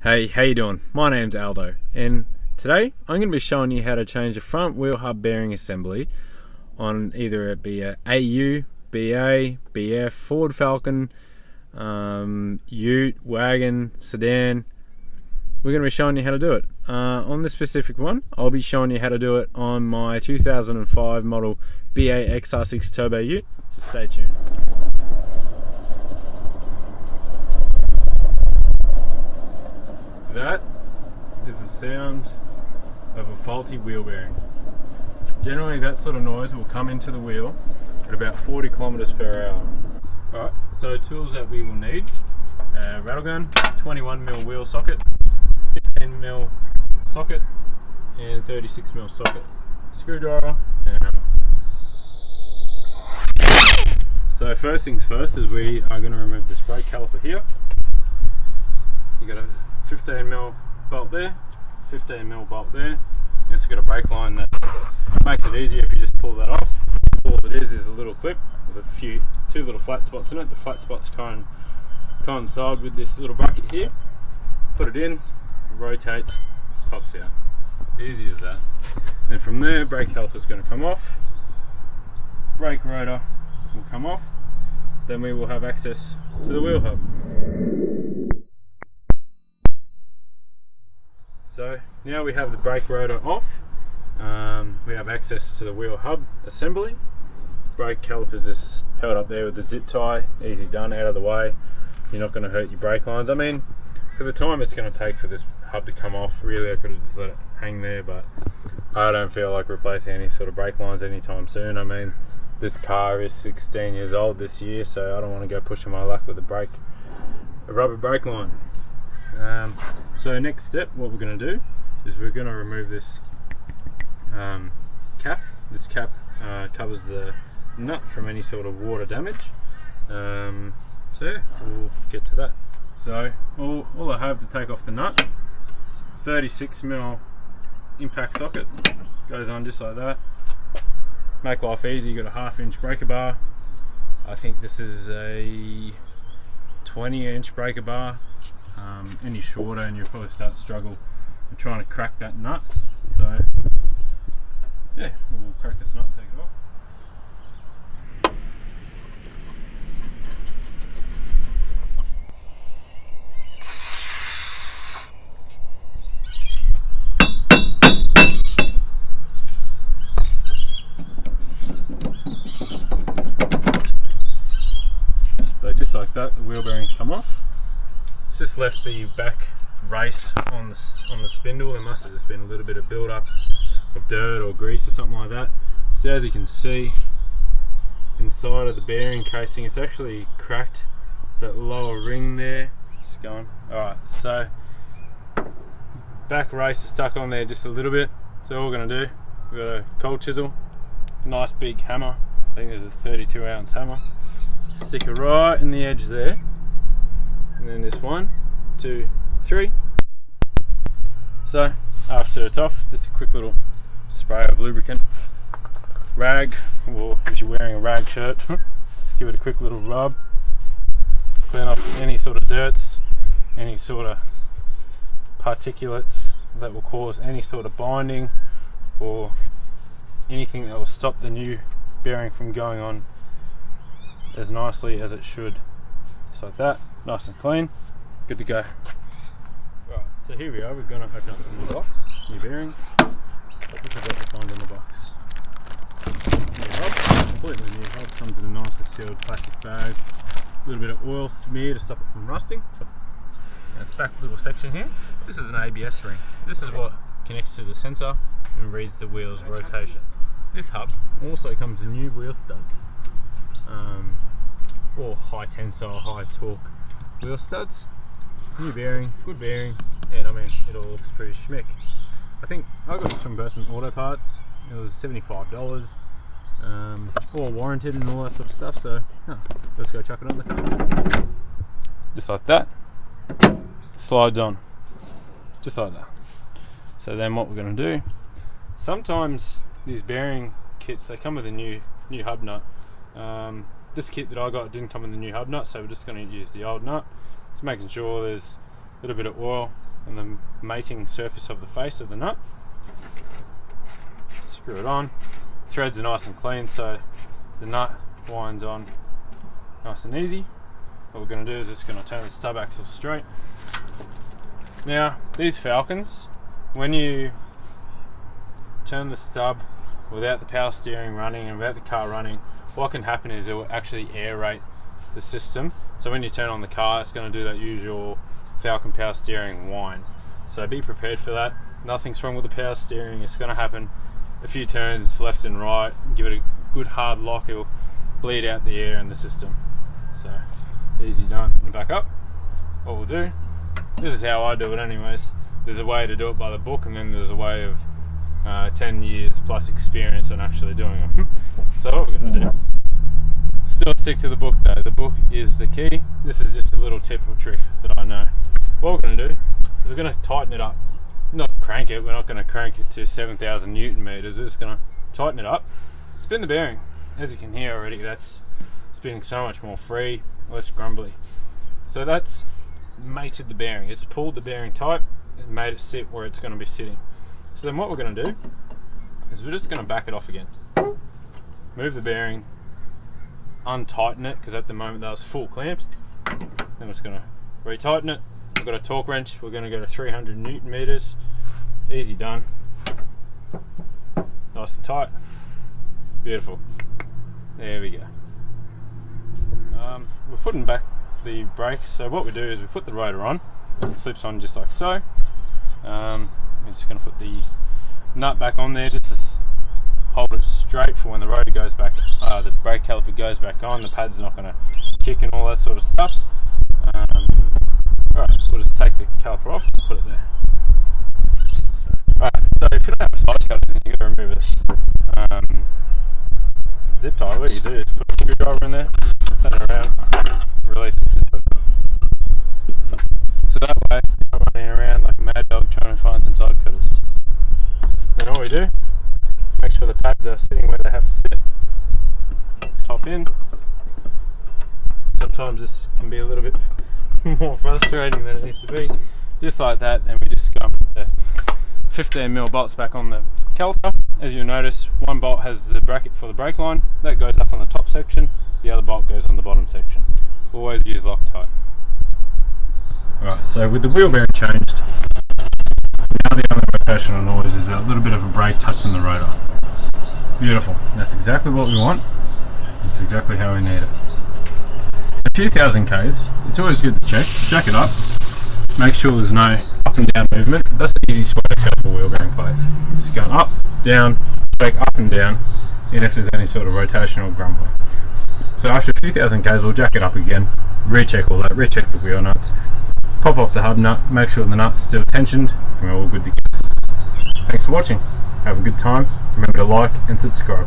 Hey, how you doing? My name's Aldo, and today I'm going to be showing you how to change a front wheel hub bearing assembly on either it be a AU, BA, BF, Ford Falcon, Ute, wagon, sedan. We're going to be showing you how to do it. On this specific one, I'll be showing you how to do it on my 2005 model BA XR6 Turbo Ute, so stay tuned. That is the sound of a faulty wheel bearing. Generally that sort of noise will come into the wheel at about 40 kilometers per hour. Alright, so tools that we will need: rattle gun, 21mm wheel socket, 10mm socket, and 36mm socket, screwdriver, and a hammer. So first things first is we are going to remove this brake caliper here. You got a 15mm bolt there, 15mm bolt there. It's got a brake line that makes it easier if you just pull that off. All it is a little clip with two little flat spots in it. The flat spots coincide with this little bracket here. Put it in, rotates, pops out. Easy as that. And from there, brake caliper is going to come off. Brake rotor will come off. Then we will have access to the wheel hub. So now we have the brake rotor off, we have access to the wheel hub assembly. Brake calipers is held up there with the zip tie, easy done, out of the way. You're not going to hurt your brake lines. I mean, for the time it's going to take for this hub to come off, really I could have just let it hang there, but I don't feel like replacing any sort of brake lines anytime soon. I mean, this car is 16 years old this year, so I don't want to go pushing my luck with a rubber brake line. So next step, what we're going to do is we're going to remove this cap. This cap covers the nut from any sort of water damage. So yeah, we'll get to that. So all I have to take off the nut, 36mm impact socket, goes on just like that. Make life easy, you got a 1/2-inch breaker bar. I think this is a 20-inch breaker bar. Any shorter and you'll probably start to struggle with trying to crack that nut. So yeah, we'll crack this nut, take it off. So just like that, the wheel bearings come off. It's just left the back race on the spindle. There must have just been a little bit of build up of dirt or grease or something like that. So as you can see, inside of the bearing casing, it's actually cracked that lower ring there. Just going. Alright, so back race is stuck on there just a little bit. So all we're going to do, we've got a cold chisel, nice big hammer. I think there's a 32-ounce hammer. Stick it right in the edge there. And then this 1, 2, 3. So after it's off, just a quick little spray of lubricant, rag, or if you're wearing a rag shirt, just give it a quick little rub, clean up any sort of dirts, any sort of particulates that will cause any sort of binding or anything that will stop the new bearing from going on as nicely as it should. Just like that. Nice and clean, good to go. Right, so here we are, we're going to open up the new box, new bearing. What have I got to find in the box? New hub, completely new hub, comes in a nicely sealed plastic bag. A little bit of oil smear to stop it from rusting. And this back little section here, this is an ABS ring. This is what connects to the sensor and reads the wheel's rotation. This hub also comes with new wheel studs. Or high tensile, high torque wheel studs. New bearing, good bearing, and I mean it all looks pretty schmick. I think I got this from Burson Auto Parts. It was $75, all warranted and all that sort of stuff. So let's go chuck it on the car. Just like that, slides on, just like that. So then what we're going to do? Sometimes these bearing kits, they come with a new hub nut. This kit that I got didn't come with the new hub nut, so we're just going to use the old nut. Just making sure there's a little bit of oil and the mating surface of the face of the nut. Screw it on. Threads are nice and clean, so the nut winds on nice and easy. What we're going to do is just going to turn the stub axle straight. Now, these Falcons, when you turn the stub without the power steering running and without the car running, what can happen is it will actually aerate the system. So when you turn on the car, it's going to do that usual Falcon power steering whine. So be prepared for that. Nothing's wrong with the power steering. It's going to happen a few turns left and right. Give it a good hard lock. It will bleed out the air in the system. So easy done. And back up. What we'll do, this is how I do it anyways. There's a way to do it by the book, and then there's a way of 10 years plus experience on actually doing it. So what we're going to do, still stick to the book though. The book is the key. This is just a little tip or trick that I know. What we're going to do is we're going to tighten it up. Not crank it, we're not going to crank it to 7,000 Newton meters. We're just going to tighten it up. Spin the bearing. As you can hear already, that's spinning so much more free, less grumbly. So that's mated the bearing. It's pulled the bearing tight and made it sit where it's going to be sitting. So then what we're going to do is we're just going to back it off again. Move the bearing, untighten it, because at the moment that was full clamped. Then we're just going to retighten it. We've got a torque wrench. We're going to go to 300 Newton meters. Easy done. Nice and tight. Beautiful. There we go. We're putting back the brakes. So what we do is we put the rotor on. It slips on just like so. We're just going to put the nut back on there just to hold it straight for when the rotor goes back. The brake caliper goes back on. The pad's not going to kick and all that sort of stuff. Alright, we'll just take the caliper off and put it there. Alright, so if you don't have side cutters, then you've got to remove it. Zip tie, what you do is put a screwdriver in there, turn it around, release it just like that. So that way, you're not running around like a mad dog trying to find some side cutters. Then all we do, make sure the pads are sitting where they have to sit. Top in. Sometimes this can be a little bit more frustrating than it needs to be. Just like that, and we just go and put the 15mm bolts back on the caliper. As you'll notice, one bolt has the bracket for the brake line. That goes up on the top section. The other bolt goes on the bottom section. Always use Loctite. Alright, so with the wheel bearing changed, now the only rotational noise is a little bit of a brake touching the rotor. Beautiful. That's exactly what we want. That's exactly how we need it. A few thousand Ks, it's always good to check it up, make sure there's no up and down movement. That's the easiest way to set up a wheel bearing plate. Just go up, down, check up and down, and if there's any sort of rotational grumbling. So after a few thousand Ks, we'll jack it up again, recheck all that, recheck the wheel nuts, pop off the hub nut, make sure the nut's still tensioned, and we're all good to go. Thanks for watching, have a good time, remember to like and subscribe.